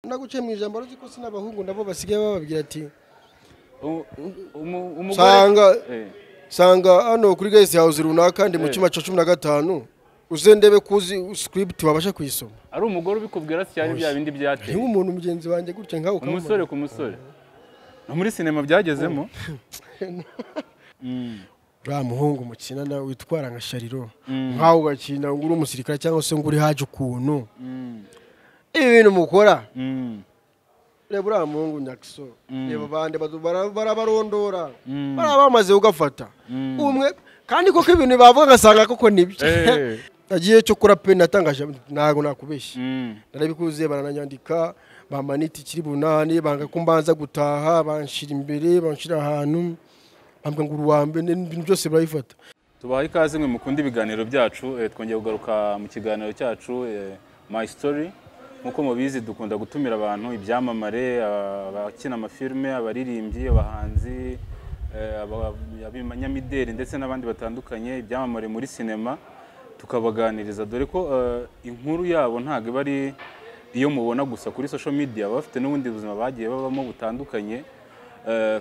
naguciye mu ijambo ruzi ko sinabahungu nabo basigaye bababwira ati sanga hano kuri guest house runaka ndi mu cyuma cyo 15 uzendebe kuzi script wabasha kuyisoma ari umugore ubikubwira cyane bya bindi byateye ni umuntu mugenzi wanjye gutya nkaho umusore ku musore no muri cinema byagezemo ra muhungu mukina na witwara nka Shariro nkaho ugakina nguri umusirikare cyangwa se nguri haje ukuntu ibi bintu mukora reba ura muhungu Nyakiso reba bande barabarondora barabamaze ugafata umwe kandi koko ibintu bavuga gasanga koko nibyo agiye cyo kura pe natangaje nago nakubeshye narabikuze barananyandika bamaniti kiri bunani banga kumbanza gutaha banshira imbere banshira ahantu ambwa nguru wambe n'ibintu byose barayifata tubaha ikaze mwe mukunda ibiganiro byacu twongeye kugaruka mu kiganiro cyacu My Story nkuko mubizi dukunda gutumira abantu ibyamamare abakina amafilme abaririmbyi abahanzi abanyamideli ndetse n'abandi batandukanye ibyamamare muri cinema tukabaganiriza dore ko inkuru yabo ntago bari iyo mubona gusa kuri social media bafite n'ubundi buzima bagiye babamo butandukanye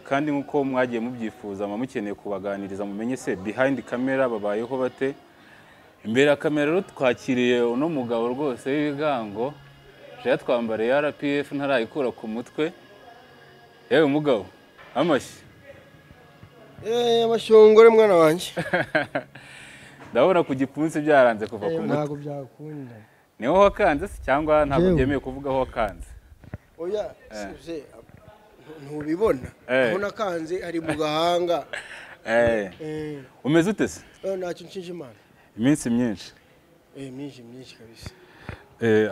kandi nkuko mwagiye mubyifuza mukeneye kubaganiriza mumenye se behind camera babayeho bate imbere ya kamera rero twakiriye uno mugabo rwose w'ibigango je twambare ya RPF ntarayikura ku mutwe yewe mugabo amashyi amashongore mwana wanje ndabona ku gipfunsi byaranze kuva ku mutwe ntago byakunda niho wakanze cyangwa ntabwo byemeye kuvuga aho wakanze oya sije ntubibona ubona kanze ari mu gahanga umeze ute se ntacyo nshinje imana iminsi myinshi myinshi kabisa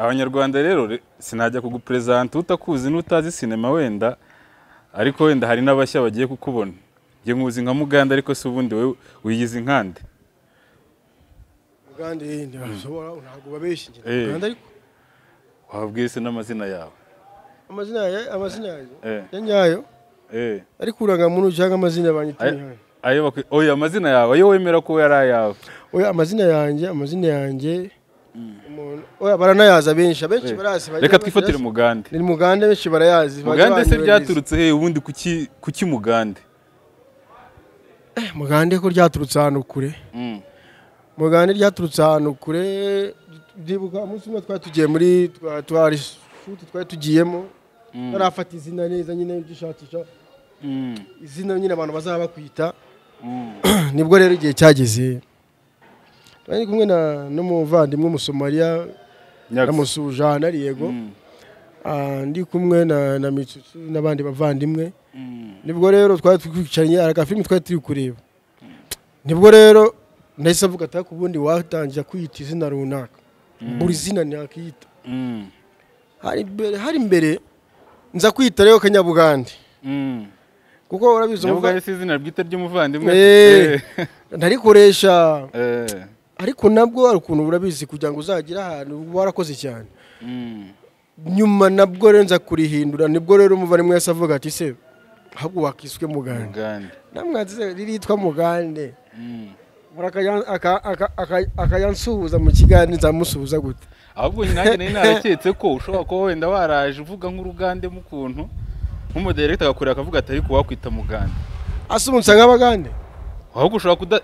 abanyarwanda rero sinajya kugupresenta utakuzi n'utazi cinema wenda ariko wenda hari n'abashya bagiye kukubona ngiye nkuzi nka Muganda ariko se ubundi we uyigize inkande Muganda ndashobora ntago babeshye Muganda ariko wabwise n'amazina yawe amazina yanyayo ariko uranga muntu cyangwa amazina banyitiye ayo oya amazina yawe ayo wemera ko yari ayawe oya amazina yanjye oya baranayaza benshi barasi reka twifatire Mugande ni Mugande benshi barayazi Mugande se byaturutse he ubundi kuki Mugande Mugande ko ryaturutse ahantu kure Mugande ryaturutse ahantu kure ndibuka umunsi umwe twatugiye muri twari shoot twari tugiyemo barafata izina neza nyine byishatisha izina nyine abantu bazaba bakwita nibwo rero igihe cyageze bari kumwe no muvandimwe Musomalia namusujana yego ndi kumwe na Mitsutsu n'abandi bavandimwe nibwo rero twari twicaranye araka film twari turi kureba nibwo rero nahise avuga ati kubundi watangira kwita izina runaka buri zina nakita hari imbere nza kwita rero Kanyabugande kuko urabizo Mugande si izina bwite ry'umuvandimwe ndarikoresha ariko nabwo ari ukuntu urabizi kugira ngo uzagira ahantu warakoze cyane nyuma nabwo rero nza kurihindura nibwo rero umuvandimwe yase avuga ati se ahubwo wakiswe Mugande namwaze riritwa Mugande akayansuhuza mu kiganiro nzamusuhuza gute ahubwo nanjye nari naraketse ko ushobora kuba wenda waraje uvuga nk'urugande mu kuntu nk'umudirector agakorera akavuga ati ariko wakwita Mugande asumunsa nk'abagande ahubwo ushobora kuda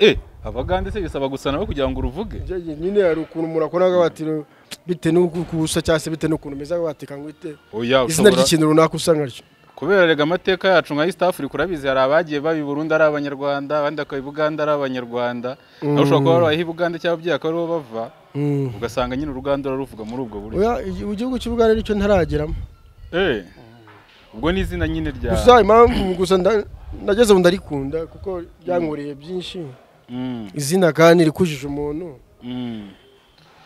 abagande se bisaba gusa nawe kugira ngo uruvuge nyine ari ukuntu murakoraga bati bite n'ukusa cyase bite n'ukuntu meza batika ngwite izina ry'ikintu runaka usanga ryo kubera rega amateka yacu nka East Africa urabizi hari abagiye babi Burundi ari abanyarwanda abandi akayi Buganda ari abanyarwanda aho ushobora kuba barahi Buganda cyangwa byaka ariho bava ugasanga nyine uruganda ruvuga muri ubwo buryo oya igihugu cy'Ubuganda nicyo ntarageramo ubwo ni izina nyine rya gusa impamvu gusa nageze ndarikunda kuko byankoreye byinshi izina kandi rikujije umuntu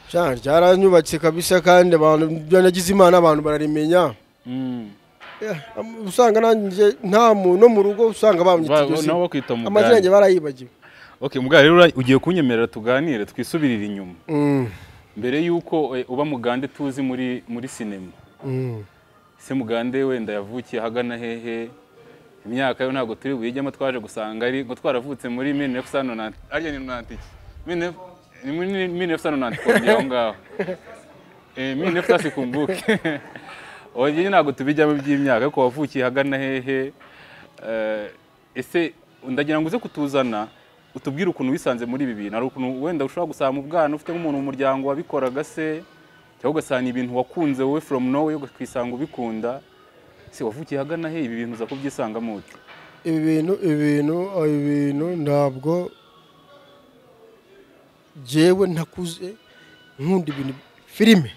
cyane ryaranyubatse kabisa kandi abantu byanagize imana abantu bararimenya usanga nanjye nta muntu no mu rugo usanga bamwitije amazina yanjye barayibagiwe Mugabo rero ugiye kunyemerera tuganire twisubirira inyuma mbere yuko uba Mugande tuzi muri cinema se Mugande wenda yavukiye hagana hehe imyaka yo ntago turi buyijyamo twaje gusanga ari ngo twaravutse muri 1990 ari ni 1990 kwa ngaho mimi nafasi kumbuke oye ntabwo tubijyamo by'imyaka ko wavukiye hagana hehe ese ndagira ngo uze kutuzana utubwire ukuntu wisanze muri ibi bintu ari ukuntu wenda ushobora gusaba mu bwana ufite nk'umuntu mu muryango wabikoraga se cyangwa ugasanga ibintu wakunze wowe from nowhere ukisanga ubikunda se wavukiye hagana he ibi bintu uza kubyisangamo ute ibintu ntabwo jewe ntakuze nkunda ibintu filime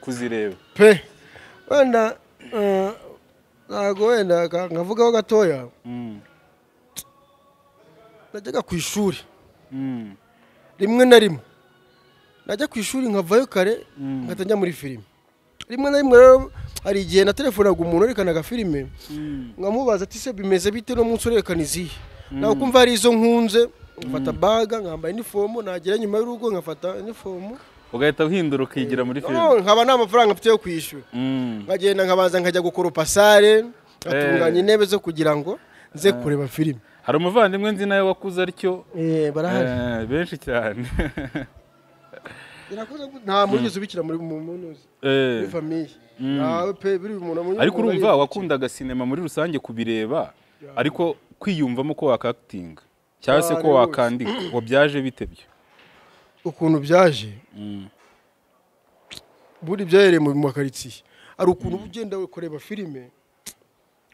kuzireba pe wenda ntabwo wenda nkavugaho gatoya najyaga ku ishuri rimwe na rimwe najya ku ishuri nkavayo kare nkahita njya muri filime rimwe na rimwe rero hari igihe na telefonaga umuntu werekanaga filime nkamubaza ati se bimeze bite no munsi urerekana izihe nawe kumva hari izo nkunze ngafata baga nkambaye inifomu nagera nyuma y'urugo nkafata inifomu ugahita uhindura ukigira muri filime nkaba nta mafaranga mfite yo kwishyura nkagenda nkabanza nkajya gukoropa sale ngatunganya intebe zo kugira ngo nze kureba filime hari umuvandimwe nzi nawe wakuze aricyo barahari benshi cyane nta mugezi ubikira muri famiye nawe pe biri umuntu ariko urumva wakundaga sinema muri rusange kubireba ariko kwiyumvamo ko wakakitinga cyangwa se ko wakandika wabyaje bite byo ukuntu byaje buri byahereye mu makaritsiye ari ukuntu ugenda kureba filime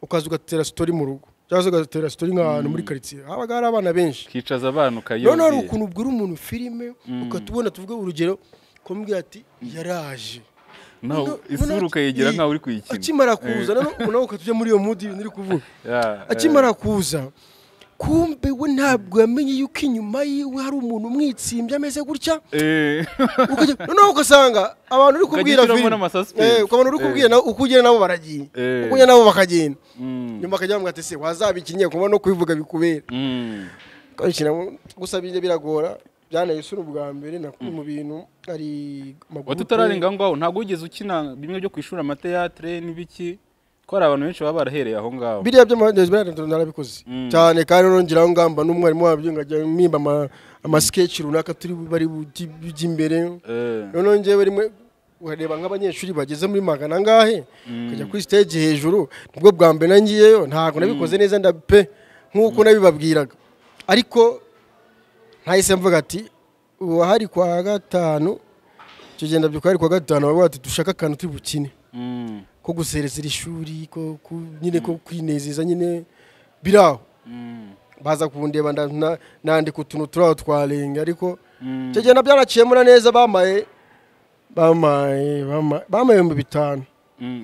ukaza ugatera story mu rugo cyangwa se ugatera story nk'ahantu muri karitsiye habaga hari abana benshi kicaza abana ukayobye none ari ukuntu ubwira umuntu filime ukatubona tuvuge urugero kombwira ati yaraje naho isura ukayigira nkaho uri kuyikina akimara kuza nawe ukatujya muri iyo mood niri kuvuga akimara kuza kumbe we ntabwo yamenye yuko inyuma yiwe hari umuntu umwitsimbye ameze gutya noneho ugasanga abantu uri kubwira filime ukabona uri kubwira uko ugenda nabo baragiye uko ugenda nabo bakagenda nyuma akajya bamubwira ati se wazabikinye kuba no kubivuga bikubera gusa biragora byanaye isura ubwa mbere nakuye mu bintu ari maguru tutararenga ngaho ntabwo wigeze ukina bimwe byo kwishura amateatre n'ibiki ko hari abantu benshi baba barahereye aho ngaho biriya by'amadezi narabikoze cyane kandi nongera aho ngamba n'umwarimu wabyo ngajya mpimba amasketch runaka turi bari bujya imbere none ngewe rimwe urareba nk'abanyeshuri bageze muri magana ngahe kujya kuri stage hejuru nibwo bwa mbere nangiyeyo ntabwo nabikoze neza ndape nk'uko nabibabwiraga ariko ntahise mvuga ati ubu hari kwa gatanu icyo genda byuka hari kwa gatanu bavuga ati dushaka akantu turi bukine ko guserezera ishuri ko nyine ko kwinezeza nyine biraho baza kundeba nandika utuntu turaho twarenga ariko icyo genda byaraciyemo neza bamaye 5,000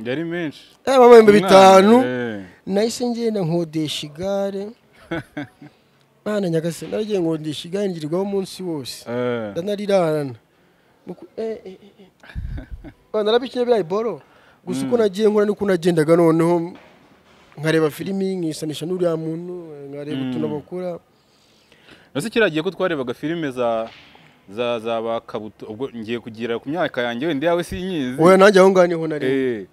yari menshi bamaye 5,000 nahise ngenda nkodesha igare Bana nyagase nagiye nkodesha igare ngirirwaho umunsi wose ndanarirana narabikine birayi boro gusa uko nagiye nkora niko nagendaga noneho nkareba filimi nkisanisha n'uriya muntu nkareba utuntu bakora nose kiragiye ko twarebaga filime za bakabuto ubwo ngiye kugira ku myaka yanjye wende yawe sinyizi oya nanjye aho ngaho niho nari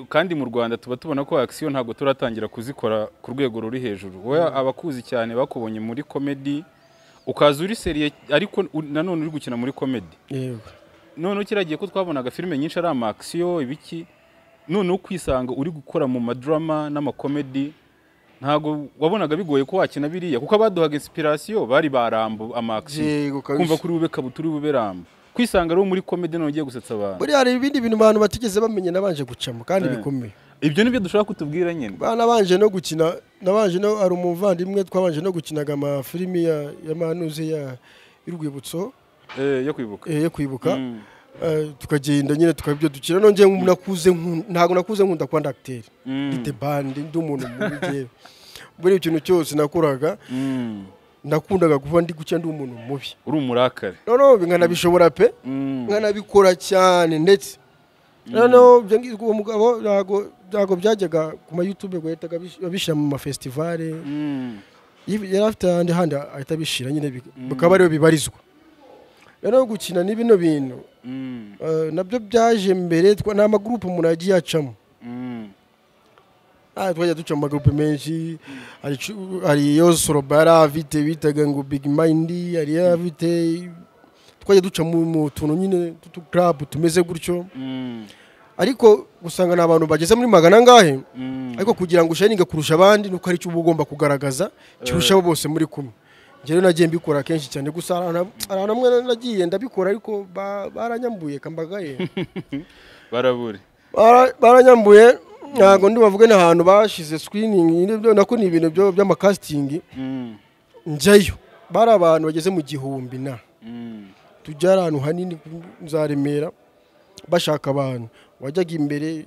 kandi mu Rwanda tuba tubona ko action ntabwo turatangira kuzikora ku rwego ruri hejuru oya abakuzi cyane bakubonye muri comedy ukaza uri serie ariko nanone uri gukina muri comedy yego none kiragiye ko twabonaga filime nyinshi ari ama action ibiki none ukwisanga uri gukora mu madrama n'amakomedi ntago wabonaga bigoye ko wakina biriya kuko abaduhaga inspiration bari barambo ama action kumva kuri ube kabuturi bube rambo kwisanga ari muri comedy none ugiye gusetsa abantu buri hari ibindi bintu abantu batigeze bamenye nabanje gucamo kandi bikomeye ibyo nibyo dushaka kutubwira nyene nabanje no gukina nabanje no ari umuvandimwe twabanje no gukinaga ama filimi ya manuze ya y'urwibutso yo kwibuka tukagenda nyine tukabyo dukira nonje nakuze ntago nakuze nkunda kwanda acteur ndite band ndi umuntu mubiye buri ikintu cyose nakoraga ndakundaga kuva ndi gucya ndi umuntu mubi uri umurakare no nkanabishobora pe nkanabikora cyane ndetse no byo umugabo ntago byajyaga ku ma YouTube gwahitaga babishira mu ma festival yari afite handi ahita bishira nyine bakaba ariyo bibarizwa rero gukina ni bino bintu nabyo byaje mbere n'ama group umuntu yagiye acamo twajya duca mu group menshi ari yo sorobara afite bitaga ngo big mind ari afite twajya duca mu tuntu nyine club tumeze gutyo ariko gusanga n'abantu bageze muri magana ngahe ariko kugira ngo ushininge kurusha abandi nuko ari cyo uba ugomba kugaragaza kirushaho bose muri kumwe njyewe nagiye mbikora kenshi cyane gusa aranamwe nagiye ndabikora ariko baranyambuye kambagaye baranyambuye ntago ndi bavuge n'ahantu bashize screening nako ni ibintu by'amakasting njyayo bari abantu bageze mu gihumbi na tujya ahantu hanini nzaremera bashaka abantu wajyaga imbere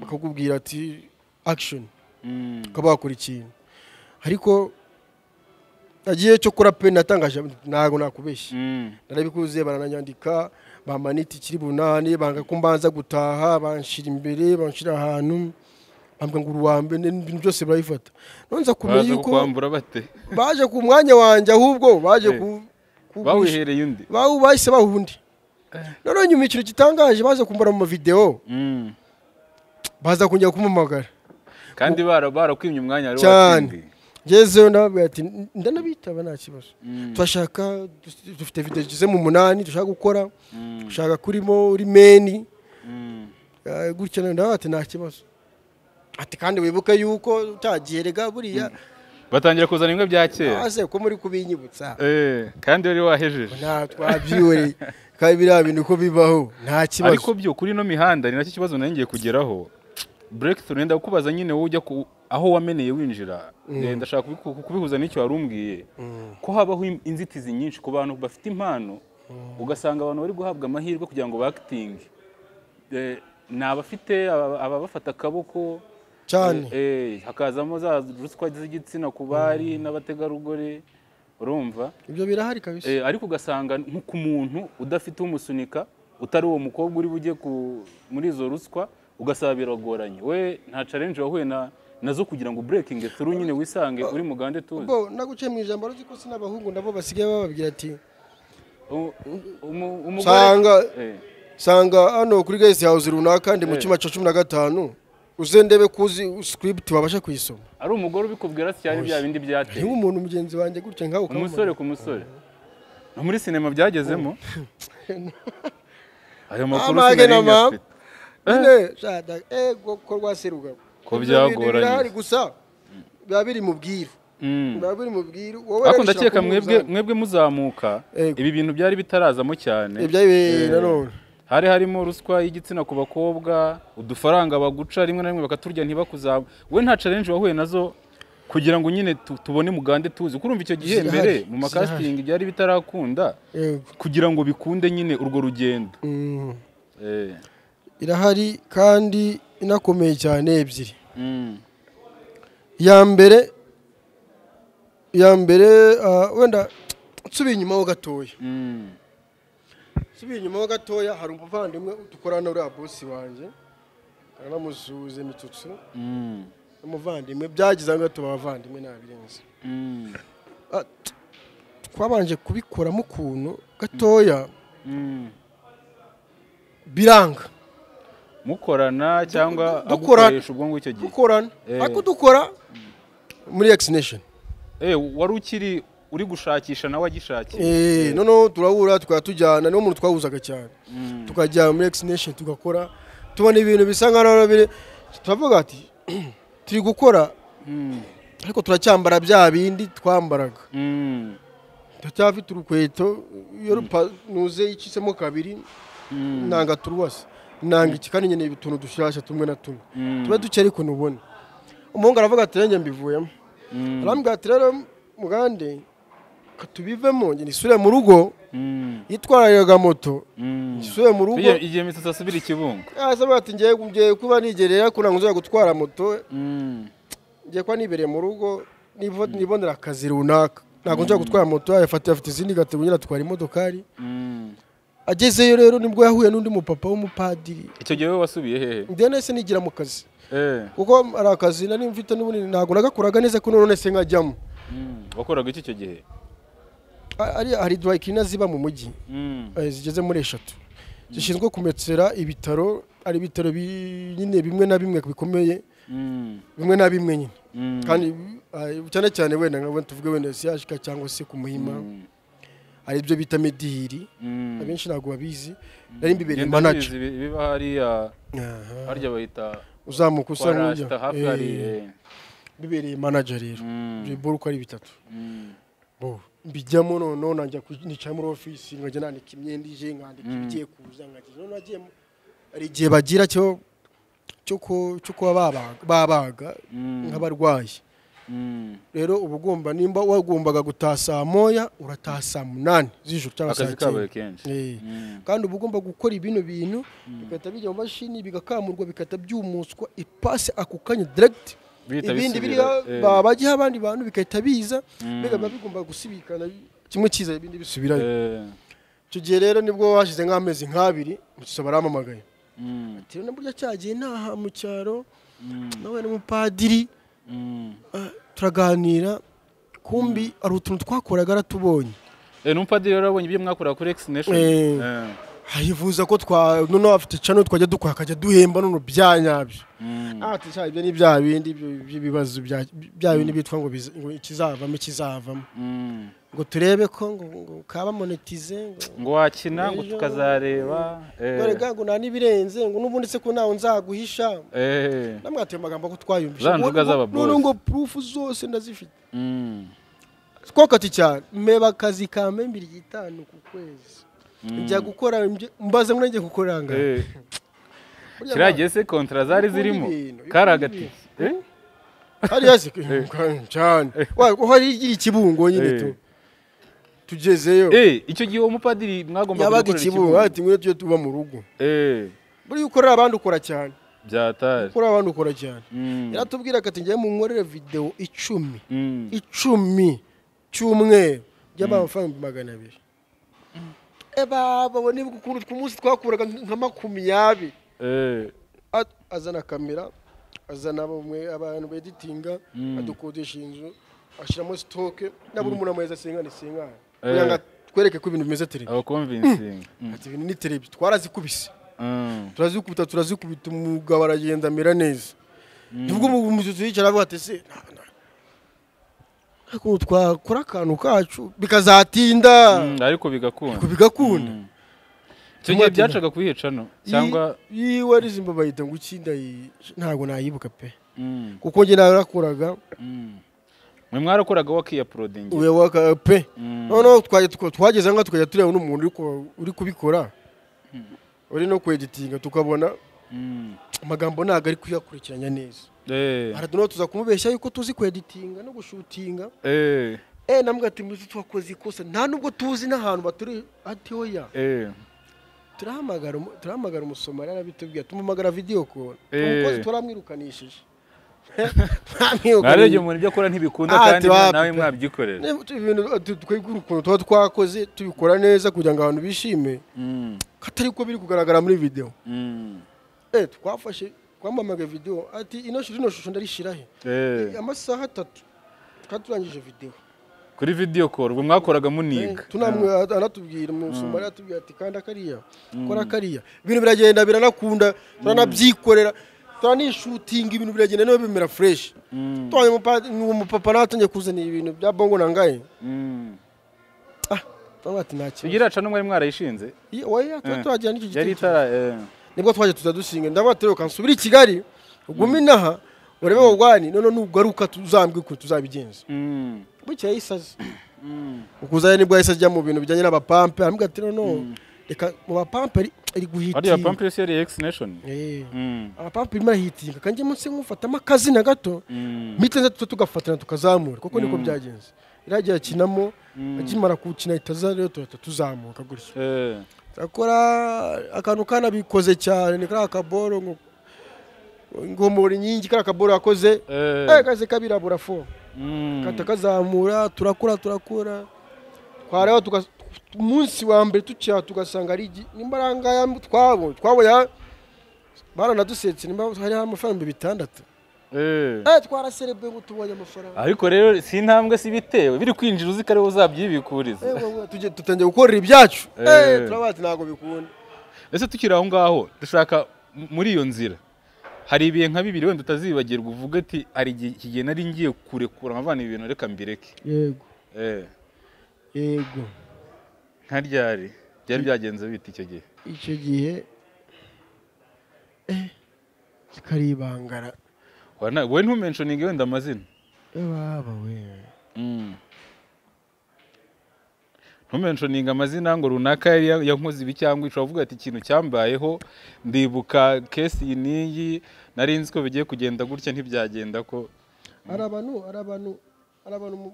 bakakubwira ati action ukabakora ikintu ariko agiye cyo kora pe natangaje ntago nakubeshya narabikuze barananyandika bamanita ikiri bunani banga kumbanza gutaha banshira imbere banshira ahantu ambwa ngo uruwambe n'ibintu byose barayifata nonza kumenya yuko kwambura bate baje ku mwanya wanje ahubwo baje bawihereye undi bahise bahundi none nyuma ikintu gitangaje baza kumbara mu video baza kunjya kumumagara kandi barakwimye umwanya ari watindi Jezo ndababwira ati ndanabitaba nta kibazo twashaka dufite video gize mu 8 dushaka gukora dushaka kurimo uri meni gutyo ndabati nta kibazo ati kandi wibuke yuko utagiherega buriya batangira kuzana imwe bya kera ase ko muri kubinyibutsa kandi wari wahejeje nta twabyure kandi biriya bintu ko bibaho nta kibazo ariko byo kuri no mihanda ni nacyo kibazo nangiye kugeraho breakthrough nenda kubaza nyine wowe ujya aho wameneye winjira ndashaka kubihuza n'icyo warumbwiye ko habaho inzitizi nyinshi ku bantu bafite impano ugasanga abantu bari guhabwa amahirwe kugira ngo acting nabafite ababafata akaboko cyane hakazamo za ruswa z'igitsina ku bari n'abategarugori urumva ibyo birahari kabisa ariko ugasanga nko ku muntu udafite umusunika utari uwo mukobwa uri bujye muri izo ruswa ugasaba biragoranye we nta challenge wahuye nazo kugira ngo breaking through nyine wisange uri mugande tuzi ubwo naguciye mu ijambo ruzi ko sinabahungu nabo basigaye bababwira ati sanga hano kuri guest house runaka ndi mu cyuma 15 uzendebe kuzi script wabasha kuyisoma ari umugore ubikubwira cyane bya bindi byateye ni umuntu mugenzi wanjye gutya ngaho umusore ku musore no muri cinema byagezemo ayo makuru sinari shada ko rwaseruga ko byagoranye gusa babiri mubwira babiri mubwira wowe ako ndakeka mwebwe muzamuka ibi bintu byari bitarazamo cyane nanone hari harimo ruswa y'igitsina ku bakobwa udufaranga baguca rimwe na rimwe bakaturya ntibakuzaba we nta challenge wahuye nazo kugira ngo nyine tubone mugande tuzi kurumva icyo gihe mbere mu makasting byari bitarakunda kugira ngo bikunde nyine urwo rugendo irahari kandi inakomeye cyane ebyiri ya mbere wenda nsubiye inyuma ho gatoya hari umuvandimwe dukorana uri boss wanje aramuzuze mitutsu umuvandimwe byagize ngo tubavandimwe nabirenze twabanje kubikora mu kuntu gatoya biranga mukorana cyangwa agukoresha ubwo ngo icyo gihe dukorana ako dukora muri vaccination wari uri gushakisha nawe agishakira no turahura tukatujyana no muntu twahuzaga cyane tukajya muri vaccination tugakora tubona ibintu bisa nk'aho biri turavuga ati turi gukora ariko turacyambara bya bindi twambaraga ndacyafite urukweto iyo nuze ikisemo kabiri nanga turuwase nanga ikikani nyene ibituntu dushasha tumwe na tumwe tuba duce ariko nubone umuhungu aravuga ati renge mbivuyemo arambwira ati rero mugande katubivemo nge nisure mu rugo yitwariraga moto nisure mu rugo igihe mitutsi asubira ikibungo asaba ati ngiye kuba nigerera kuna ngo nzoya gutwara moto ngiye kwa nibereye mu rugo nibonera akazi runaka ntago nzoya gutwara moto afite izindi gategunyira twara imodokari agezeyo rero nibwo yahuye n'undi mupapa w'umupadiri icyo gihe we wasubiye hehe ndene se nigira mu kazi kuko ari akazi nari mfite n'ubundi ntago nagakoraga neza ko none se nkajyamo wakoraga iki icyo gihe hari dry cleaner ziba mu mujyi zigeze muri 3 zishinzwe kumetsera ibitaro ari ibitaro nyine bimwe na bimwe bikomeye bimwe na bimwe nyine kandi cyane cyane wenda tuvuge wenda siyashika cyangwa se ku Muhima ari byo bita medihiri abenshi ntabwo babizi nari mbibereye manager biba hariya harya bahita uzamuka usa nk'ujya hafi hari bibereye manager rero biboro ko ari bitatu mbijyamo none nanjya nicaye muri office nkajya nandika imyenda ije nkandika ibigiye kuza nkajya none nagiye ari igihe bagira cyo babaga nk'abarwayi rero uba ugomba nimba wagombaga gutaha saa moya urataha saa 8 z'ijoro cyangwa saa 9 kandi uba ugomba gukora ibintu bigahita bijya mu mashini bigakamurwa bikahita byumuswa ipase ako kanya direct ibindi biri bagiye abandi bantu bikahita biza mbega biba bigomba gusibikana kimwe cyiza ibindi bisubirayo icyo gihe rero nibwo washize nk'amezi nk'abiri mukiso baramamagaye ati rero burya cyagiye ntaha mu cyaro nawe n'umupadiri turaganira kumbi ari utuntu twakoraga aratubonye n'umupadiri rero abonye ibyo mwakoraga kuri X Nation hayivuza ko none afite channel twajya dukora akajya duhemba none byanyabyo ati cya ibyo ni bya bindi by'ibibazo bya bindi bitwa ngo ikizavamo ngo turebe ko ngo kaba monetize ngo wakina ngo tukazareba ngo ngo nani birenze ngo nubundi se ko nawe nzaguhisha namwateye amagambo ko twayumvisha none ngo proof zose ndazifite twakati cyane meba kazi ka 250 ku kwezi njya gukora mbaze ngo njye gukoranga kiragiye se kontra zari zirimo karagati ari yase cyane hari ikibungo nyine tu tugezeyo icyo gihe umupadiri mwagomba gukora ikibungo ati ngwe tuje tuba mu rugo buri ukorera abandi ukora cyane byatari ukora abandi ukora cyane yaratubwira ati ngiye mu nkorere video 10 cyumwe y'amafaranga 200 baba ni ku munsi twakuraga nka 20 azana kamera azana bamwe abantu beditinga adukodesha inzu ashiramo stock naburi umuntu ameza sengane yanga twereke ko ibintu bimeze telebi convincing ati ibintu ni telebi twarazikubise turazikubita umugabo aragenda amera neza nibwo umuzuzi yicara avuga ati se ko twakora akantu kacu bikazatinda ariko bigakunda cyo gihe byacaga kuyica no cyangwa yiwe rizimba bayita ngo ukinda ntago nayibuka pe kuko nge narakoraga mwe mwarakoraga wakiuploading we waka pe no twageze nga tukajya tureba n'umuntu uri kubikora uri no kweditinga tukabona amagambo naga ari kuyakurikiranya neza haraduno tuza kumubeshya yuko tuzi kweditinga no gushutinga namwe ati muzi twakoze ikosa nta nubwo tuzi n'ahantu baturi ati oya turahamagara umusomari arabitubwiye tumumagara video call umukozi turamwirukanishije nareje umuntu ibyo akora ntibikunda kandi nawe mwabyikorera ibintu twigura ukuntu tuba twakoze tubikora neza kugira ngo abantu bishime katari ko biri kugaragara muri video twafashe kwamamaga video ati ino shusho ndarishirahe amasaha 3 twaturangije video kuri video call ubwo mwakoraga muniga tunamwe aratubwira umusomari atubwira ati kanda kariya kora kariya ibintu biragenda biranakunda turanabyikorera turanishutinga ibintu biragenda no bimera fresh twaye umupapa natangiye kuzana ibintu bya bongo nangaye twati nacyo ugira aca n'umwe mwarayishinze oya twagira n'iki giti yari itara nibwo twaje tuzadusinga ndabatero kansubira i Kigali uguma inaha urebe wogwani none nugaruka tuzambwe ko tuzabigenza bucya yisaze ukuzaye nibwo yisaze jya mu bintu bijyanye n'abapampe ambwa ati no reka mu bapampe ari guhitinga ari abapampe yari X Nation abapampe imara hitinga kanje munsi nkufata amakazi na gato mitenze tugafatana tukazamura kuko niko byagenze iragiye kinamo akimara kukina itaza rero tuzamuka gutyo akora akantu kana bikoze cyane ni kaka kaboro ngo muri nyingi kaka kaboro yakoze kaze kabirabura fo katakazamura turakura twareba umunsi wa mbere tucya tugasanga ari nimbaranga ya twabo ya baranadusetse nimba hari amafaranga 600 twaraserebwe ngo tubonye amafaranga ariko rero si intambwe si bitewe biri kwinjira uzikare uzabyibikuriza tutangiye gukorera ibyacu turabati nago bikunda ese tukira aho ngaho dushaka muri iyo nzira hari ibihe nka bibiri wenda utazibagirwa uvuga ati ari igihe nari ngiye kurekura amavana ibintu reka mbireke yego nka ryari byari byagenze bite icyo gihe? icyo gihe karibangara wowe ntumentioninge wenda amazina baba we ntumentioninge amazina ngo runaka yari yankoze ibi cyangwa ushobora kuvuga ati ikintu cyambayeho ndibuka case iyi n'iyi nari nzi ko bigiye kugenda gutya ntibyagenda ko ari abantu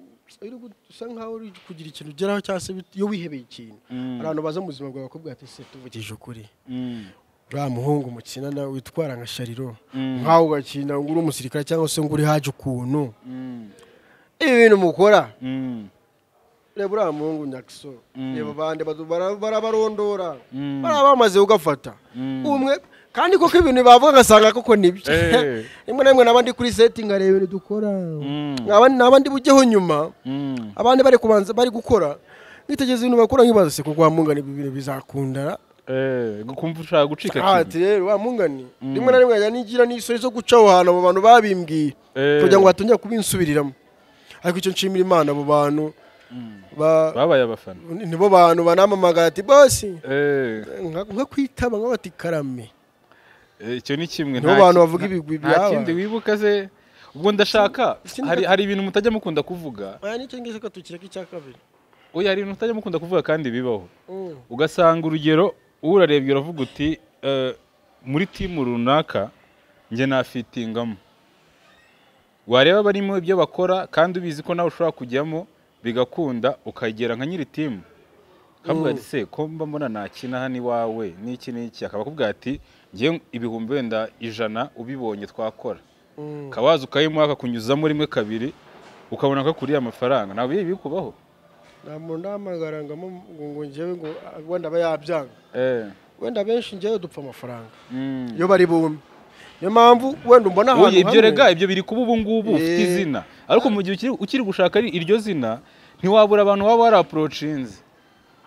usa nkaho uri kugira ikintu ugeraho cyangwa se iyo wihebeye ikintu abantu baza mu buzima bwawe bakubwira ati se tuvugije ukuri uriya muhungu mukina nawe witwara nka Shariro nkaho ugakina ngo uri umusirikare cyangwa se ngo uri haje ukuntu ibi bintu mukora reba uriya muhungu Nyakiso reba bande barabarondora barabamaze ugafata umwe kandi koko ibintu bavuga ngasanga koko nibyo rimwe na rimwe n'abandi kuri setting areba ibintu dukora n'abandi bujyeho nyuma abandi bari kubanza bari gukora nitegeze ibintu bakora nkibaza se kuko wamungana ibi bintu bizakundara kumva ushaka gucika ati rero wamungani rimwe na rimwe yajya nigira n'isori zo guca aho hantu abo bantu babimbwiye kugira ngo batongera kubinsubiririramo ariko icyo nshimira Imana abo bantu babaye abafana nibo bantu banamamagara ati bosi nka kwitaba nka bati karame icyo ni kimwe nibo bantu bavuga ibigwi byaba nta kindi wibuka se ubwo ndashaka hari ibintu mutajya mukunda kuvuga nicyo ngise ko tukireka icya kabiri oya hari ibintu mutajya mukunda kuvuga kandi bibaho ugasanga urugero urarebye uravuga uti muri timu runaka njye nafitingamo wareba barimo ibyo bakora kandi ubizi ko nawe ushobora kujyamo bigakunda ukagera nka nyiri timu kavuga ati se ko mba mbona nakina hano iwawe n'iki akaba akubwira ati ngiye ibihumbi wenda 100 ubibonye twakora kawaza ukayimuha akakunyuzamo rimwe kabiri ukabona ko kuriya amafaranga nawe ibi bikubaho namo ndamagara ngo njyewe ngo wenda bayabyanga wenda benshi njyewe dupfa amafaranga iyo bari bumwe niyo mpamvu wenda umbona ahantu ibyo rega ibyo biri kuba ubu ngubu ufite izina ariko mu gihe ukiri gushaka iryo zina ntiwabura abantu baba wari approachinze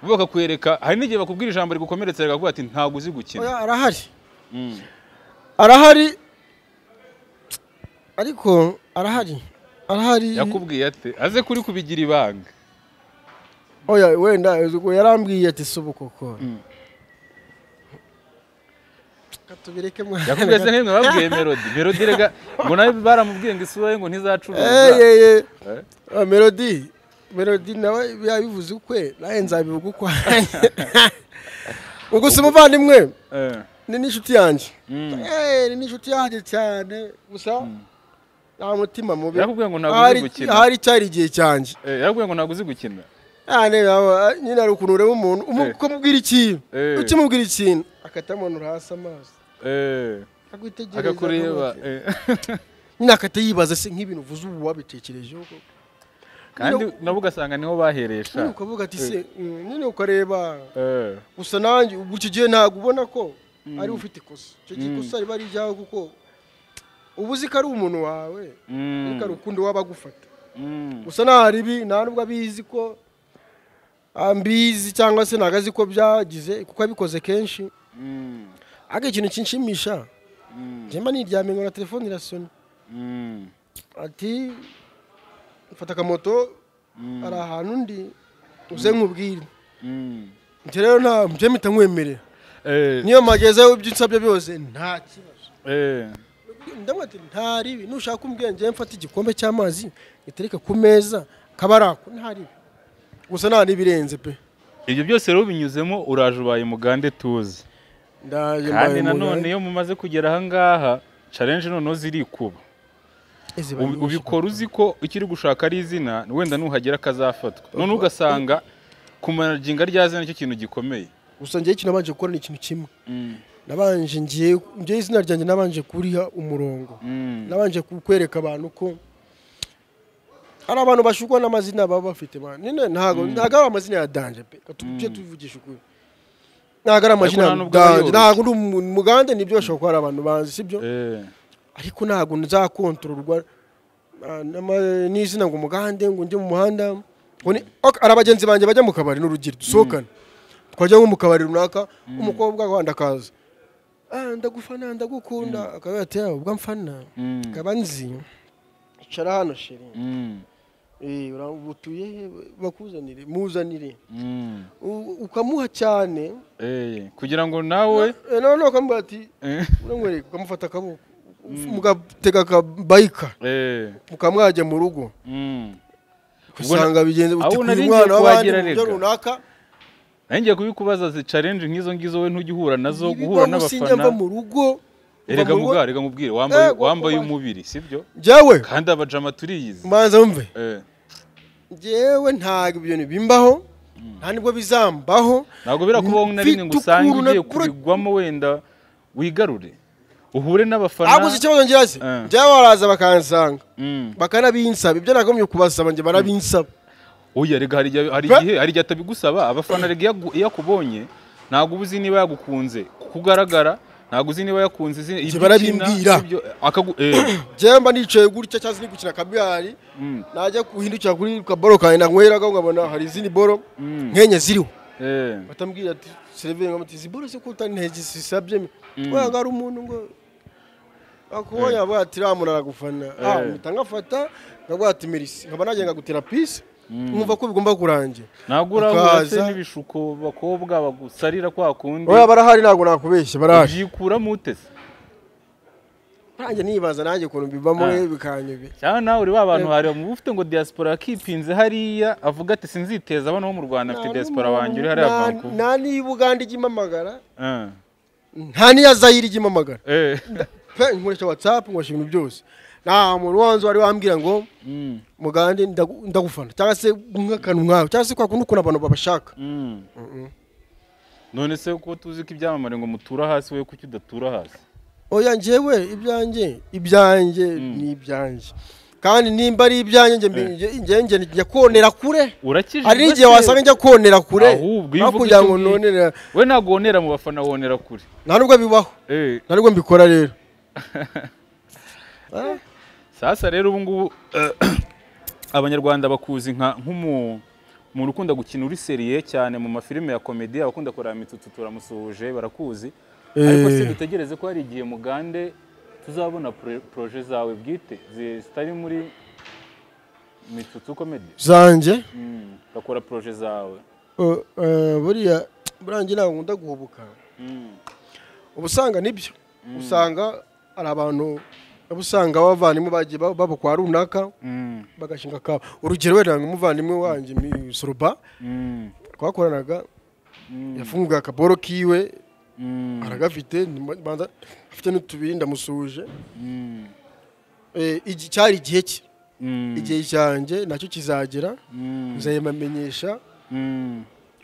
bakakwereka hari n'igihe bakubwira ijambo rigukomeretsa rikavuga ati ntago uzi gukina arahari ariko arahari yakubwiye ate aze kuri kubigira ibanga oya wenda yarambwiye ati subu koko katubireke mwana yakubwiye se nk'imwe babwiye Melody rega ngo nawe baramubwiye ngo isura ye ngo ntizacuruza Melody nawe yabivuze ukwe naye nzabivuga ukwa ubwo se muvandimwe ni n'inshuti yanjye ni n'inshuti yanjye cyane gusa nta mutima mubi yakubwiye ngo ntabwo uzi gukina hari cyari igihe cyanjye yakubwiye ngo ntabwo uzi gukina nyine ari ukuntu ureba umuntu ukamubwira ikintu ukimubwira ikintu akatamanura hasi amaso akwitegereza akakureba nyine akata yibaza se nk'ibintu uvuze ubu wabitekerejeho kandi nabo ugasanga niho baheresha nyine ukavuga ati se nyine ukareba gusa nanjye ubu icyo gihe ntabwo ubona ko ari ufite ikosa icyo gihe ikosa riba ari iryawe kuko ubu uzi ko ari umuntu wawe ariko ari ukundi waba agufata gusa nta ribi nta nubwo abizi ko ambizi cyangwa se ntago azi ko byagize kuko abikoze kenshi ariko ikintu kinshimisha njyemba niryamye ngo na telefone irasona ati mfata akamoto ari ahantu undi uze nkubwire njye rero nta njye mpita nkwemerera niyo magezeho ibyo nsabye byose nta kibazo ndamwe ati nta ribi nushaka kumbwira njye mfata igikombe cy'amazi gitereka ku meza kabarako nta ribi gusa nta nibirenze pe ibyo byose rero binyuzemo uraje ubaye mugande tuzi kandi nanone iyo mumaze kugera aha ngaha challenge noneho zirikuba ubikora uzi ko ikiri gushaka ari izina wenda nuhagera kazafatwa none ugasanga kumanaginga rya zina nicyo kintu gikomeye gusa ngiye ikintu nabanje gukora ni ikintu kimwe nabanje ngiye izina ryanjye nabanje kuriha umurongo nabanje kukwereka abantu ko ari abantu bashukwa n'amazina baba bafite nine ntago ari amazina ya danje pe katubye tuvugisha ukuri ntago ari amazina danje ntago uri mugande nibyo bashobora kuba ari abantu banzi sibyo ariko ntago nzakontororwa n'izina ngo mugande ngo njye mu muhanda ngo ni arabagenzi banje bajya mu kabari n'urugiro dusohokana twajya nko mu kabari runaka umukobwa wandakaza ndagufana ndagukunda akaba ati ubwo mfana kaba nzi icara hano sheri utuye bakuzanire muzanire ukamuha cyane kugira ngo nawe none ukamubwira ati uramwereka ukamufata akaboko mugatega akabayika mukamwajya mu rugo usanga bigenze uti ku mwana w'abandi mu runaka nanjye kubikubaza zi challenge nk'izo ngizo we ntugihura nazo guhura n'abafana mu rugo erega mubwire wambaye umubiri sibyo jewe kandi abajama turiyizi manza umve jewe ntago ibyo bimbaho nta nibwo bizambaho ntago birakubaho na rimwe ngo usange ugiye kubigwamo wenda wigarure uhure n'abafana aguze ikibazo ngira se jewe baraza bakansanga bakanabinsaba ibyo nagomye kubasaba nje barabinsaba oya rega hari igihe atabigusaba abafana rega iyo akubonye ntago ubuzi niba yagukunze kugaragara ntago uzi niba yakunze ibyo barabimbwira jewe mba nicaye gutya cyangwa ni gukina kabiyari najya kuhindukira kuri kaboro kawe nanyweraga ngabona hari izindi boro nkenye ziriho batambwira ati serve ngamati ziboro se kutani ntege sisabye oya ngari umuntu ngo akubonye abati ramura gufana mutangafata ngabwati merci nkaba nagenga gutera peace mwumva ko bigomba kurangira nagura se n'ibishuko bakobwa bagusarira kwa kundi oya barahari nago nakubeshye barahari yikura mutese nanjye nibaza nanjye kuntu bivamo bikanyube cyane nawe uri babantu hari mu ufite ngo diaspora yakipinze hariya avuga ati sinziteza abana bo mu Rwanda afite diaspora wanjye uri hariya Vancouver nta ni Buganda igimamagara nta ni ya Zaire igimamagara pe nkoresha WhatsApp ngosha ibintu byose nta muntu wanzu wari wambwira ngo mugande ndagufana cyangwa se nk'akantu nkawe cyangwa se kwa kundi ukuntu abantu babashaka none se ko tuzi ko ibyamamare ngo mutura hasi we kuki udatura hasi oya njyewe ibyanjye ni ibyanjye kandi nimba ari ibyanjye njye konera kure ari igihe wasanga njya konera kure kugira ngo nonera we ntago wonera mu bafana wonera kure nta nubwo bibaho nta nubwo mbikora rero sasa rero ubu ngubu abanyarwanda bakuzi nk'umuntu ukunda gukina uri seriye cyane mu mafilime ya komedi abakunda kurara mitutu turamusuhuje barakuzi ariko se dutegereze ko hari igihe mugande tuzabona projet zawe bwite zitari muri mitutu komedi zanjye bakora projet zawe buriya burangiye ntabwo nkunda guhubuka ubusanga nibyo usanga ari abantu abusanga bavandimwe bagiye baba kwa runaka bagashinga ka urugero wenda umuvandimwe wanjye Soroba twakoranaga yafunguye akaboro kiwe aragafite banza afite n'utubiri ndamusuje cyari igihe cye igihe cyanjye nacyo kizagera nzayemamenyesha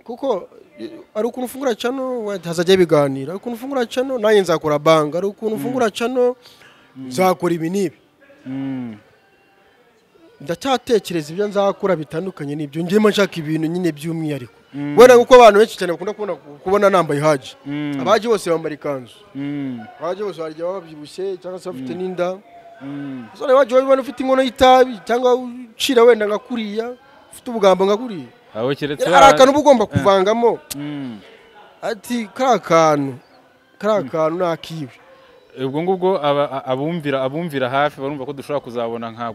kuko ari ukuntu ufungura cano hazajya biganira ukuntu ufungura cano nanjye nzakora banga ari ukuntu ufungura cano nzakora ibi nibi ndacyatekereza ibyo nzakora bitandukanye n'ibyo ngiyemo nshaka ibintu nyine by'umwihariko wenda kuko abantu benshi cyane bakunda kubona nambaye haji abaji bose bambara ikanzu abaji bose barya babyibushye cyangwa se bafite n'inda usore waje wabona ufite inkono y'itabi cyangwa ucira wenda nka kuriya ufite ubugambo nka kuriya abo keretse ari akantu ugomba kuvangamo ati karakantu nakiwe ubwo ngubwo abumvira hafi barumva ko dushobora kuzabona nka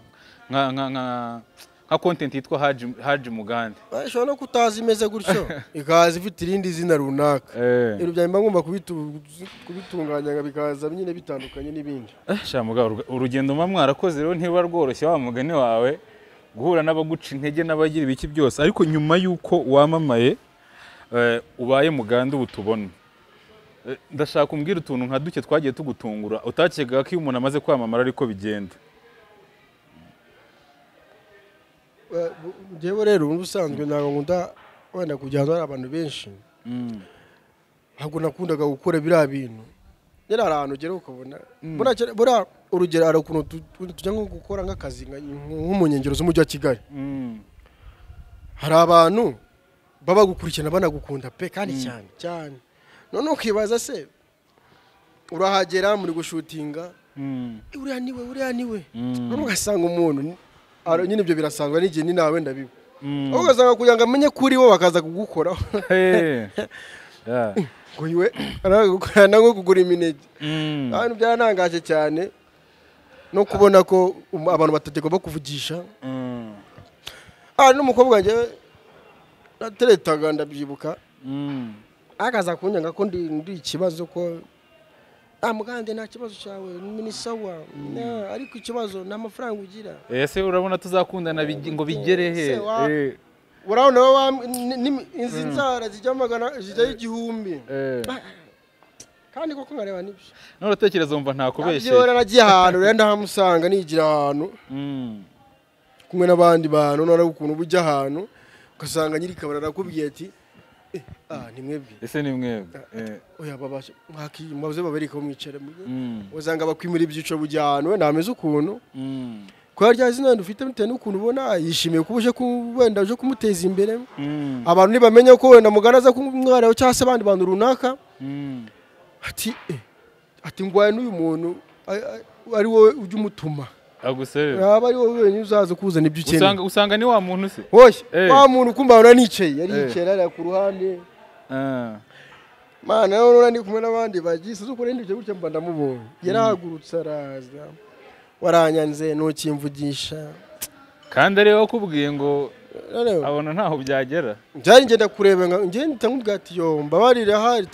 content yitwa Haji Mugande bashobora no kutazi imeze gutyo ikaza ifite irindi zina runaka ibyo byamba ngomba kubitunganya bikaza nyine bitandukanye n'ibindi shamuga urugendo mwarakoze rero ntiba rworoshye wa mugani wawe guhura n'abaguca intege n'abagira ibiki byose ariko nyuma yuko wamamaye ubaye Mugande ubu tubona ndashaka kumbwira utuntu nka duke twagiye tugutungura utakekaga ko iyo umuntu amaze kwamamara ariko bigenda njyewe rero ubusanzwe ntabwo nkunda wenda kujyana n'abantu benshi ntabwo nakundaga gukora biriya bintu rero hari ahantu ugera ukabona buriya urugero hari ukuntu tujya nko gukora nk'akazi nko mu nkengero z'umujyi wa Kigali hari abantu baba gukurikirana banagukunda pe kandi cyane none ukibaza se urahagera muri gushutinga uriya niwe none ugasanga umuntu nyine ibyo birasanzwe n'igihe ni nawe ndabiba aho ugasanga kugira ngo amenye kuri bo bakaza kugukoraho ngo iwe aragukorana nko kugura imineke abantu byaranangaje cyane no kubona ko abantu batategwa bakuvugisha n'umukobwa wanjye nateretaga ndabyibuka akaza kunyanga ko ndi ikibazo ko mugande nta kibazo cyawe ni sawa ariko ikibazo nta mafaranga ugira ese urabona tuzakundana ngo bigere he urabona inzi nzara zijya igihumbi kandi koko nkareba nibyo none uratekereza wumva nta kubeshye byora nagiye ahantu rero ndahamusanga nigira ahantu kumwe n'abandi bantu none ukuntu bujya ahantu ugasanga nyiri kabara arakubwiye ati ni mwebwe ese ni mwebwe oya babasha mwaze babereka mwicara uzanga bakwimura ibyico bujya ahantu wenda hameze ukuntu kwa rya zina ufite bitewe n'ukuntu ubona yishimiye kubuje wenda uje kumuteza imbere abantu nibamenye ko wenda mugaraza kumwara cyangwa se abandi bantu runaka ati ngwaye n'uyu muntu ari wowe ujye umutuma agusere aba ari wowe wenyine uzaza kuzana ibyo ukeneye usanga ni wa muntu se oye wa muntu kumba uranicaye yari yicaye ari ku ruhande mana none ndi kumwe n'abandi bagise uko rende ibyo gutya mba ndamubonye yarahagurutse araza waranyanze ntukimvugisha kandi ari wakubwiye ngo abona ntaho byagera byari ngenda kureba ngende ndamubwira ati yo mbabarira hari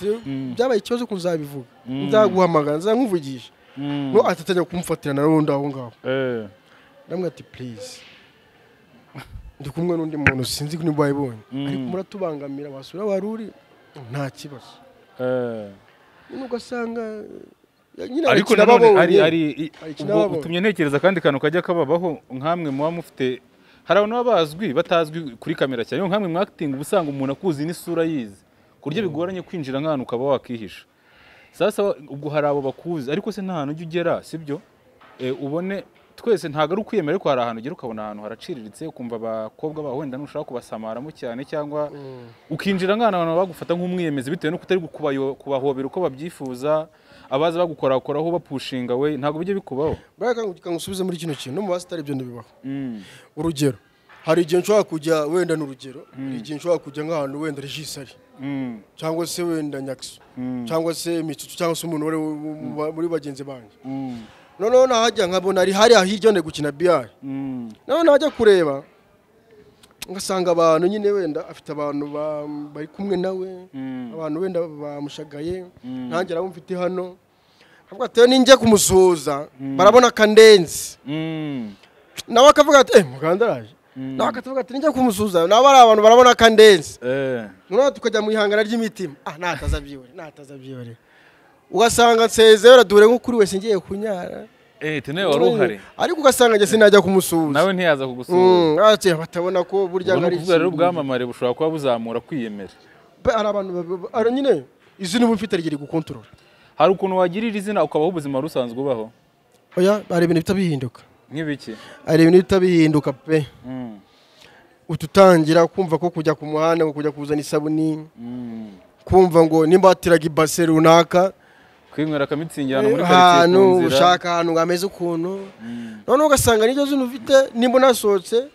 byabaye ikibazo kuzabivuga nzaguhamagara nzankuvugisha no atatanya kumfatirana n'undi aho ngaho namwe ati please ndi kumwe n'undi muntu sinzi ko niba wayibonye ariko muratubangamira wasura waruri nta kibazo ugasanga ariko nanone ari utumye ntekereza kandi kantu kajya kababaho nkamwe muba mufite hari abantu baba bazwi batazwi kuri kamera cyane nkamwe mwacting ubusanga umuntu akuzi n'isura yize kurya bigoranye kwinjira nk'ahantu ukaba wakihisha sasa ubwo hari abo bakuzi ariko se nta hantu ujya ugera sibyo ubone twese ntago ari ukwiyemera ariko hari ahantu ugera ukabona ahantu haraciriritse ukumva abakobwa bawe wenda nushaka kubasamaramo cyane cyangwa ukinjira nk'ahantu abantu bagufata nk'umwiyemezi bitewe n'uko utari kubahobera uko babyifuza abaza bagukorakoraho bapushinga we ntago bijye bikubaho baraka ngusubize muri kino kintu no mu basitari byo ndibibaho urugero hari igihe nshobora kujya wenda n'urugero hari igihe nshobora kujya nk'ahantu wenda regisari cyangwa se wenda nyakso cyangwa se mitutu cyangwa se umuntu muri bagenzi banjye noneho nahajya nkabona ari hari ahirya nde gukina biyari noneho najya kureba ngasanga abantu nyine wenda afite abantu bari kumwe nawe abantu wenda bamushagaye nanjye rabo mfite hano avuga ati ninjye kumusuhuza barabona kandenzi nawe akavuga ati mugandaraje nawe akavuga ati ninjye kumusuhuza nawe ari abantu barabona kandenzi noneho tukajya mu ihangana ry'imitima natazabyibore ugasanga nsezera dure nko kuri wese ngiye kunyara tene waruhare ariko ugasanga nge sinajya kumusuhuza nawe ntiyaza kugusuhuza ati batabona ko burya ngari iki rero ubwamamare bushobora kuba buzamura kwiyemera ari abantu ari nyine izina ubu mfite rigiri gukontorora hari ukuntu wagirira izina ukabaho ubuzima rusanzwe ubaho oya ari ibintu bitabihinduka nk'ibiki ari ibintu bitabihinduka pe ututangira kumva ko kujya ku muhanda ngo kujya kuzana isabuni kumva ngo nimba atiraga ibase runaka kwinywera akamitsingira muri quartier kunzira ushaka ahantu ngameze ukuntu none ugasanga n'icyo zino ufite nimba nasohotse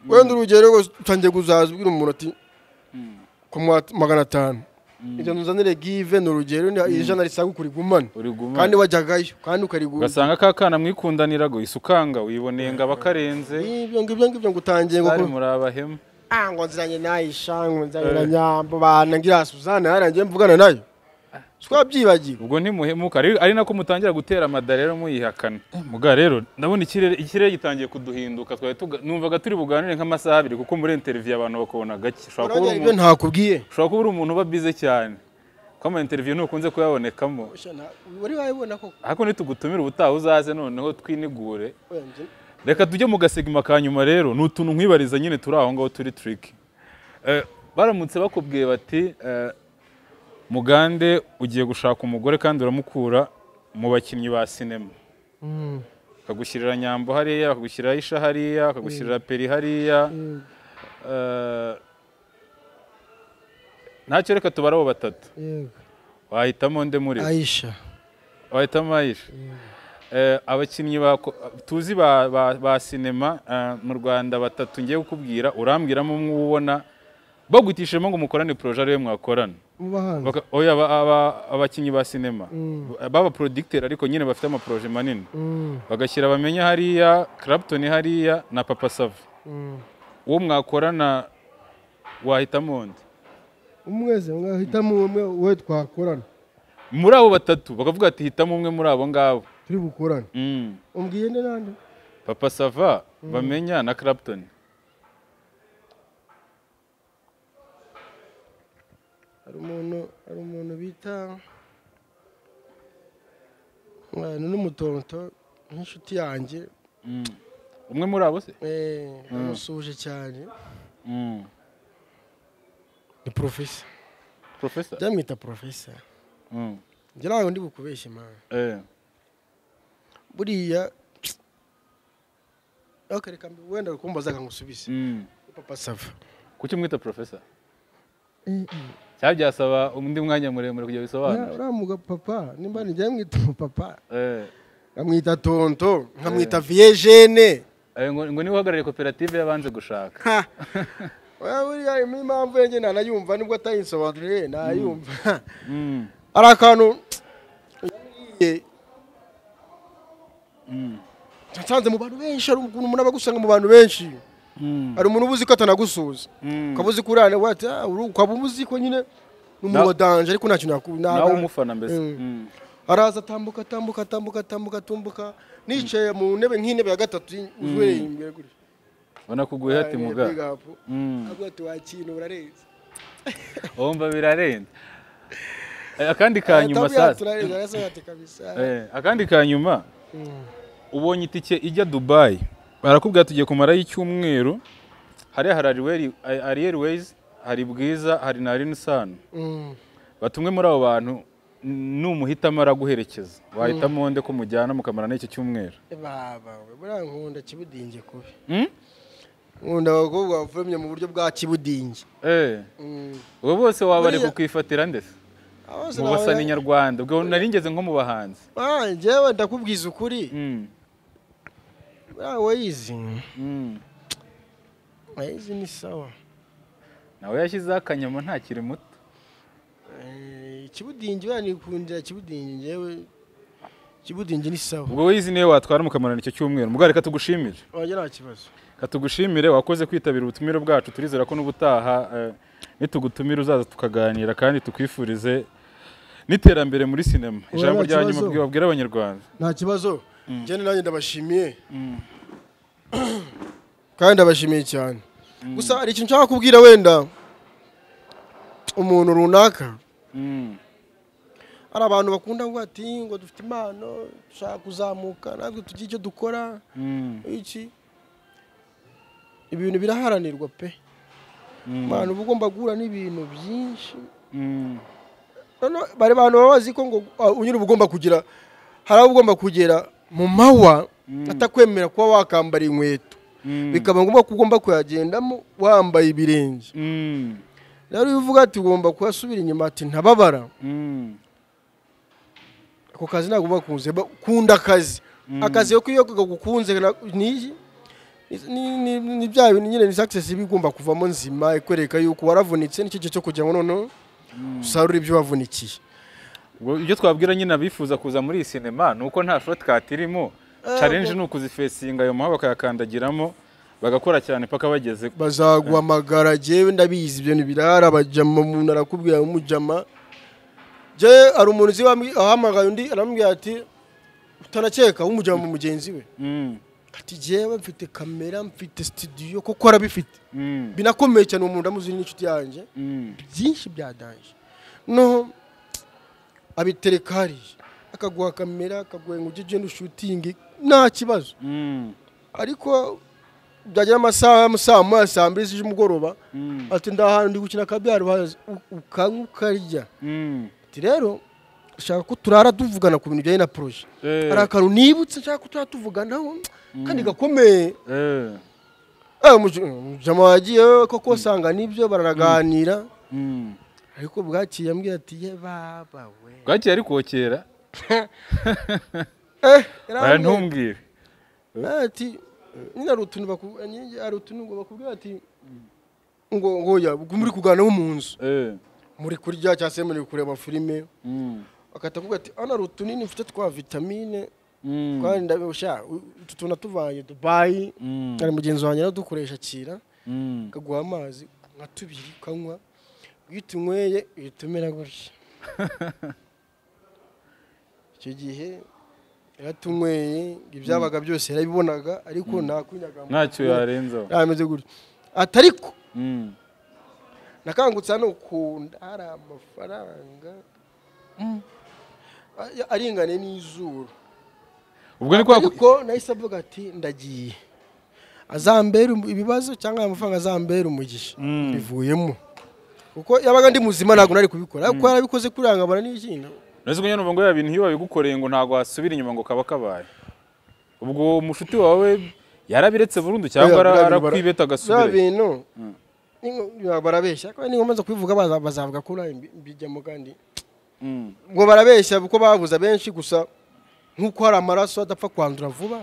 wenda urugero utangiye kuzazubwira umuntu ati ku 500 ibyo nzanire give n'urugero ijana risaga kuri gumana kandi wajyagayo kandi ukarigura ugasanga kakana mwikundanirago isukanga uyiboneye ngo abakarenze ibyo ngutangiye ngo muri abahema ngo nziranye nayisha ngo nzanye na nyambo banangira Suzana yarangiye mvugana nayo twabyibagiye ubwo ntimuhemuka ari nako mutangira gutera amada rero muyihakana muga rero ndabona ikirere gitangiye kuduhinduka numvaga turi buganire nk'amasaha 2 kuko muri interview abantu bakubona gake ushobora kuba uri umuntu uba bize cyane ko ama interview ntukunze kuyabonekamo wari wayibona koko ariko nitugutumira ubutaha uzaze noneho twinigure reka tujye mu gasegima ka nyuma rero n'utuntu nkwibariza nyine turi aho ngaho turi trick baramutse bakubwiye bati Mugande ugiye gushaka umugore kandi uramukura mu bakinnyi ba sinema akagushyirira Nyambo hariya akagushyirira Aisha hariya akagushyirira Peri hariya ntacyo reka tubara abo batatu wahitamo nde muri Aisha wahitamo Aisha abakinnyi tuzi ba sinema mu Rwanda batatu ngiye kukubwira urambwiramo umwe ubona bagutishemo ngo mukorane projet ariwe mwakorana oya abakinnyi ba sinema baba producteur ariko nyine bafite ama projet manini bagashyira bamenya hariya Clapton hariya na Papa Sava uwo mwakorana wahitamo undi umweze mwahitamo umwe we twakorana muri abo batatu bakavuga ati hitamo umwe muri abo ngabo turi bukorane umbwiye nde nande Papa Sava Bamenya na Clapton hari umuntu bita n'umutonto nk'inshuti yanjye umwe muri abo se umusuje cyane ni professor jamwita professor njye ntabwo ndi bukubeshye man buriya reka wenda ukumbaza nkagusubize Papa Sava kuki mwita professor cybyasaba undi mwanya muremure kugira bisobanure uramuga papa nimba njye mwita papa nkamwita tonto nkamwita viejene ngo ni uhagarariye koperative yabanze gushaka buriya impamvu yanjye nanayumva nibwo atayinsobanuriye nayumva ari akantu nsanze mu bantu benshi hari umuntu aba gusanga mu bantu benshi hari umuntu ubuzi ko atanagusuza ukaba uzi ko urane wati ukaba uzi ko nyine n'umuhodanje ariko ntacyo nawe umufana mbese araza atambuka nicaye mu ntebe nk'intebe ya gatatu uzwereye imbere gutya ubona kuguye hati muga avuga ati wakintu urarenze wumva birarenze akandi kanyuma sasa akandi kanyuma ubonye itike ijya Dubai barakubwira tugiye kumara y'icyumweru hari Airways hari Bwiza hari na Rinsano batumwe muri abo bantu numuhitamo araguherekeza wahitamo onde ko mujyana mukamara n'iki cyumweru baba buriya nkunda kibudinge kubi nkunda abakobwa bafumye mu buryo bwa kibudinge ubu bose wabare kukwifatira ndetse mu basani nyarwanda ubwo naringeze nko mu bahanzi njyewe ndakubwiza ukuri wayizi ni sawa nawe yashyizeho akanyama ntakiri muto kibudinge banikundira kibudinge njyewe kibudinge ni sawa ubwo wayizi niyo watwara mukamarana icyo cyumweru mugare katugushimire nta kibazo katugushimire wakoze kwitabira ubutumire bwacu turizera ko n'ubutaha nitugutumira uzaza tukaganira kandi tukwifurize n'iterambere muri sinema ijambo ryanyuma bwira abanyarwanda nta kibazo njye nanjye ndabashimiye kandi ndabashimiye cyane gusa hari ikintu nshaka kubwira wenda umuntu runaka hari abantu bakunda ngo ati ngo dufite impano dushaka kuzamuka natwe tugira icyo dukora iki ibintu biraharanirwa pe abantu uba ugomba guhura n'ibintu byinshi bari abantu baba bazi ko ngo unyura uba ugomba kugira hari abo ugomba kugera mu mahwa atakwemera kuba wakambara inkweto bikaba ngombwa ko ugomba kuyagendamo wambaye ibirenge rero iyo uvuga ati ugomba kuhasubira inyuma ati ntababara ako kazi ntabwo bakunze kunda akazi yo iyo kagukunze ni bya bintu nyine ni success bigomba kuvamo nzima ikwereka yuko waravunitse n'icyo cyo kugira ngo noneho usarure ibyo wavunikiye ibyo twabwira nyine abifuza kuza muri iyi sinema ni uko nta shortcut irimo challenge ni ukuzifesinga ayo mahwa bakayakandagiramo bagakora cyane paka bageze bazaguhamagara jewe ndabizi ibyo birara abajama umuntu arakubwira umujama je ari umuntu uzi ahamagaye undi aramubwira ati utanakeka umujama mu mugenzi we ati jewe mfite kamera mfite studio koko arabifite binakomeye cyane umuntu amuzi n'inshuti yanjye byinshi byadanje no abiterekari akaguha kamera akaguha ngo ujye ugenda shooting nta kibazo ariko byagera amasaha saa mbiri z'umugoroba ati ndahantu ndi gukina kabyaro ukarya ati rero ushaka ko turara tuvugana ku bintu bijyanye na projet ari akantu nibutse nshaka ko turara tuvuganaho kandi gakomeye umujama wagiye koko usanga nibyo baranaganira ariko bwaciye yambwiye ati ye baba we bwaciye ari kokera ntumbwire ati nyine ari utuntu bakubwira ati ngo ya muri kuganiraho mu nzu muri kurya cyangwa se muri kureba filime akatakubwira ati hano hari utunini mfite twa vitamine kandi ndabusha tutuna tuvanye Dubai ari mugenzi wanjye no dukoresha kira kaguha amazi nka tubiri kanywa gitunyweye itumera gutya icyo gihe yatunyweye ibyabaga byose yarabibonaga ariko nakunyaga ntacyo yarenzaho yameze gutya atariko nakangutse hano ukunda hari amafaranga aringane n'izuru ubwo ni kwa ariko nahise avuga ati ndagiye azambera ibibazo cyangwa amafaranga azambera umugisha bivuyemo kuko yabaga ndi muzima ntabwo nari kubikora ariko yarabikoze kurangabana n'ikintu neza kunyana ngo ya bintu iyo babigukoreye ngo ntago wasubira inyuma ngo kaba kabaye ubwo umushuti wawe yarabiretse burundu cyangwa arakwibeta agasubira bintu barabeshya ko ninkomeza kubivuga bazavuga ko mbijyamo kandi ngo barabeshya kuko babuza benshi gusa nkuko hari amaraso adapfa kwandura vuba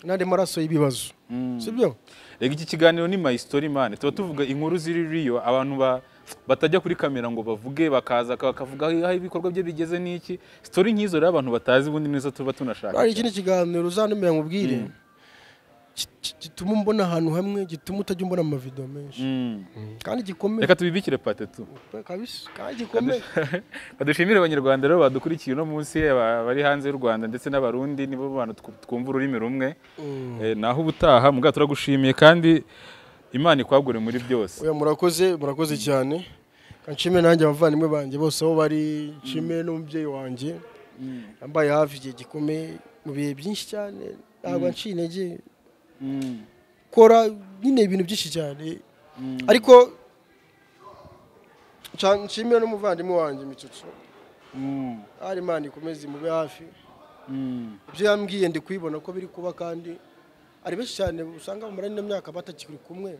n'andi maraso y'ibibazo sibyo rega iki kiganiro ni my story man tuba tuvuga inkuru ziri riyo abantu batajya kuri kamera ngo bavuge bakaza bakavuga aho ibikorwa bye bigeze n'iki story nk'izo rero abantu batazi ubundi nizo tuba tunashaka hari ikindi kiganiro uzanumira nkubwire gituma mbona ahantu hamwe gituma utajya umbona mu video menshi kandi gikomeye reka tubibikire pate tu kabisa kandi gikomeye badushimire abanyarwanda rero badukurikiye no munsi bari hanze y'u Rwanda ndetse n'abarundi nibo bantu twumva ururimi rumwe naho ubutaha muga turagushimiye kandi Imana ikwagure muri byose oya murakoze cyane kanshime nanjye abavandimwe banjye bose aho bari nshime n'umubyeyi wanjye yambaye hafi igihe gikomeye mu bihe byinshi cyane ntabwo nshinege kora nyine ibintu byinshi cyane ariko nshimira n'umuvandimwe wanjye Mitsutsu ari Imana ikomeze mube hafi ibyo yambwiye ndi kwibona ko biri kuba kandi ari benshi cyane usanga mu marani n'imyaka batakiri kumwe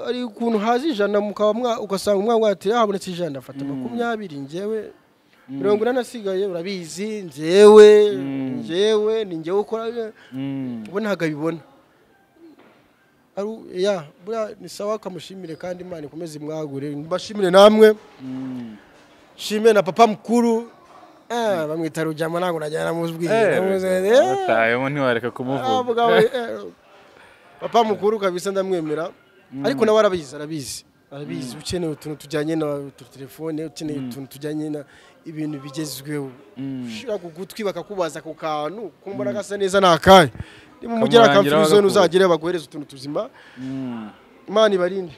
ari ukuntu hazi ijana mukaba ugasanga umwana wati habonetse ijana afata 20 njyewe 40 asigaye urabizi njyewe ni njyewe ukora ubona hagabibona bura ni sawa kamushimire kandi Imana ikomeze mwagure mbashimire namwe shime na papa mukuru bamwita Rujama nango najyana muzbwire batayemo ntiwareka kumuvuga papa mukuru kabisa ndamwemera ariko nawe arabizi ukeneye utuntu tujyanye na telefone ukeneye utuntu tujyanye na ibintu bigezweho ushira kugutwi bakakubaza ku kantu kumbona gasa neza nakaye ni mu mugera kamfirizo uzagire baguhereza utuntu tuzima Imana ibarinde